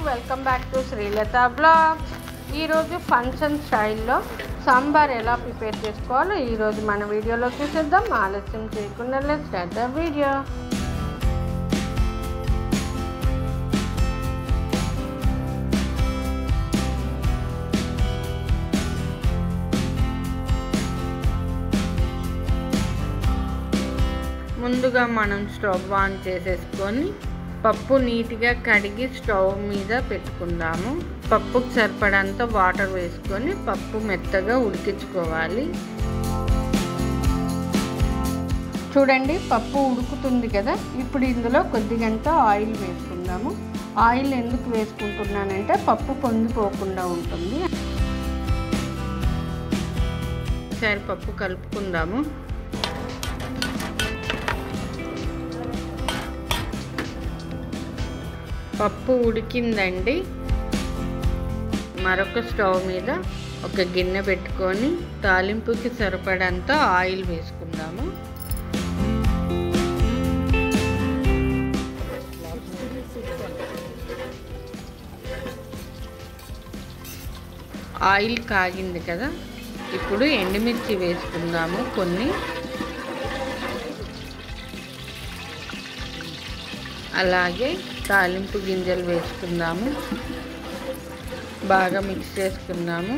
Welcome back to Sreelatha blogs. ఈరోజు function స్టైల్లో సాంబార్ ఎలా ప్రిపేర్ చేసుకోవాలో ఈరోజు మన వీడియోలో చూసేద్దాం. ఆలస్యం చేయకుండా లెట్స్ స్టార్ట్ ద వీడియో. ముందుగా మనం స్టవ్ ఆన్ చేసేసుకొని పప్పు నీట్గా కడిగి స్టవ్ మీద పెట్టుకుందాము. పప్పుకు సరిపడంత వాటర్ వేసుకొని పప్పు మెత్తగా ఉడికించుకోవాలి. చూడండి, పప్పు ఉడుకుతుంది కదా. ఇప్పుడు ఇందులో కొద్దిగంత ఆయిల్ వేసుకుందాము. ఆయిల్ ఎందుకు వేసుకుంటున్నానంటే పప్పు పొంగిపోకుండా ఉంటుంది. ఒకసారి పప్పు కలుపుకుందాము. పప్పు ఉడికిందండి. మరొక స్టవ్ మీద ఒక గిన్నె పెట్టుకొని తాలింపుకి సరిపడంత ఆయిల్ వేసుకుందాము. ఆయిల్ కాగింది కదా. ఇప్పుడు ఎండుమిర్చి వేసుకుందాము కొన్ని. అలాగే తాలింపు గింజలు వేసుకుందాము. బాగా మిక్స్ చేసుకుందాము.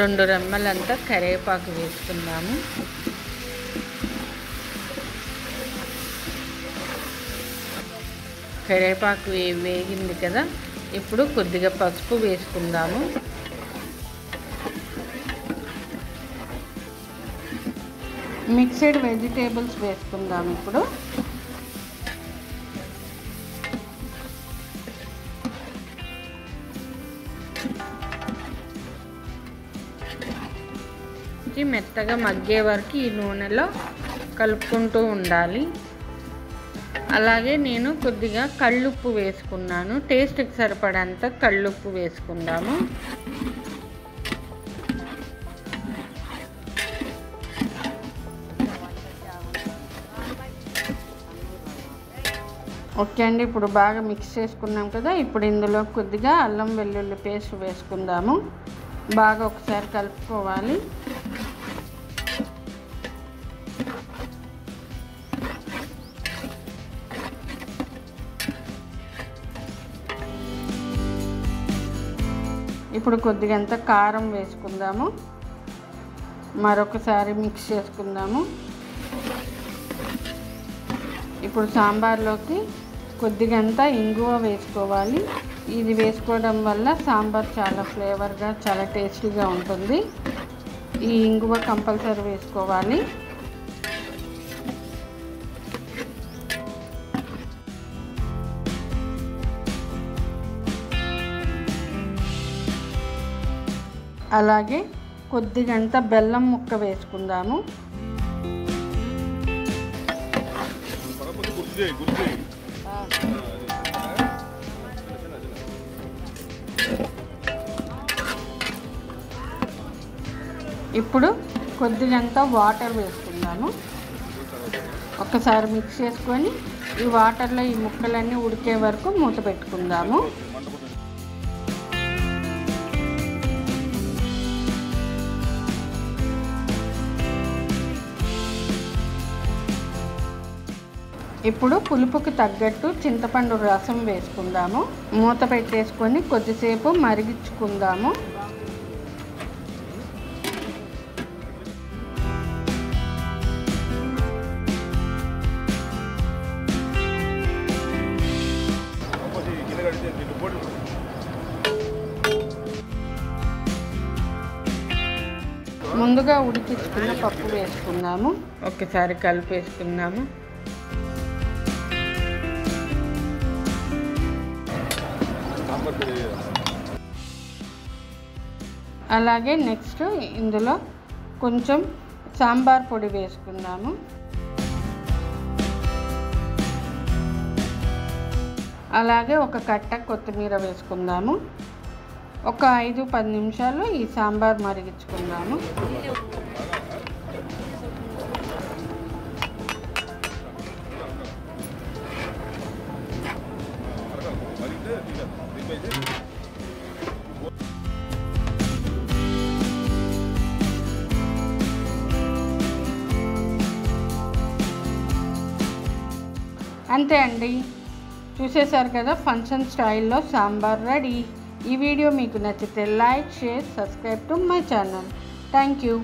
రెండు రెమ్మలంతా కరివేపాకు వేసుకుందాము. కరివేపాకు వేగింది కదా. ఇప్పుడు కొద్దిగా పసుపు వేసుకుందాము. మిక్స్డ్ వెజిటేబుల్స్ వేసుకుందాం. ఇప్పుడు మెత్తగా మగ్గే వరకు ఈ నూనెలో కలుపుకుంటూ ఉండాలి. అలాగే నేను కొద్దిగా కళ్ళుప్పు వేసుకున్నాను. టేస్ట్కి సరిపడంత కళ్ళుప్పు వేసుకుందాము. ఓకే అండి, ఇప్పుడు బాగా మిక్స్ చేసుకున్నాం కదా. ఇప్పుడు ఇందులో కొద్దిగా అల్లం వెల్లుల్లి పేస్ట్ వేసుకుందాము. బాగా ఒకసారి కలుపుకోవాలి. ఇప్పుడు కొద్దిగంత కారం వేసుకుందాము. మరొకసారి మిక్స్ చేసుకుందాము. ఇప్పుడు సాంబార్లోకి కొద్దిగంత ఇంగువ వేసుకోవాలి. ఇది వేసుకోవడం వల్ల సాంబార్ చాలా ఫ్లేవర్గా చాలా టేస్టీగా ఉంటుంది. ఈ ఇంగువ కంపల్సరీ వేసుకోవాలి. అలాగే కొద్దిగంత బెల్లం ముక్క వేసుకుందాము. ఇప్పుడు కొద్దిగంత వాటర్ వేసుకుందాము. ఒకసారి మిక్స్ చేసుకొని ఈ వాటర్లో ఈ ముక్కలన్నీ ఉడికే వరకు మూత పెట్టుకుందాము. ఇప్పుడు పులుపుకి తగ్గట్టు చింతపండు రసం వేసుకుందాము. మూత పెట్టేసుకొని కొద్దిసేపు మరిగించుకుందాము. ముందుగా ఉడికించుకున్న పప్పు వేసుకుందాము. ఒకసారి కలిపేసుకుందాము. అలాగే నెక్స్ట్ ఇందులో కొంచెం సాంబార్ పొడి వేసుకుందాము. అలాగే ఒక కట్ట కొత్తిమీర వేసుకుందాము. ఒక 5-10 నిమిషాలు ఈ సాంబార్ మరిగించుకుందాము. అంతే అండి, చూసేశారు కదా ఫంక్షన్ స్టైల్లో సాంబార్ రెడీ. ఈ వీడియో మీకు నచ్చితే like, share, subscribe to my channel. Thank you.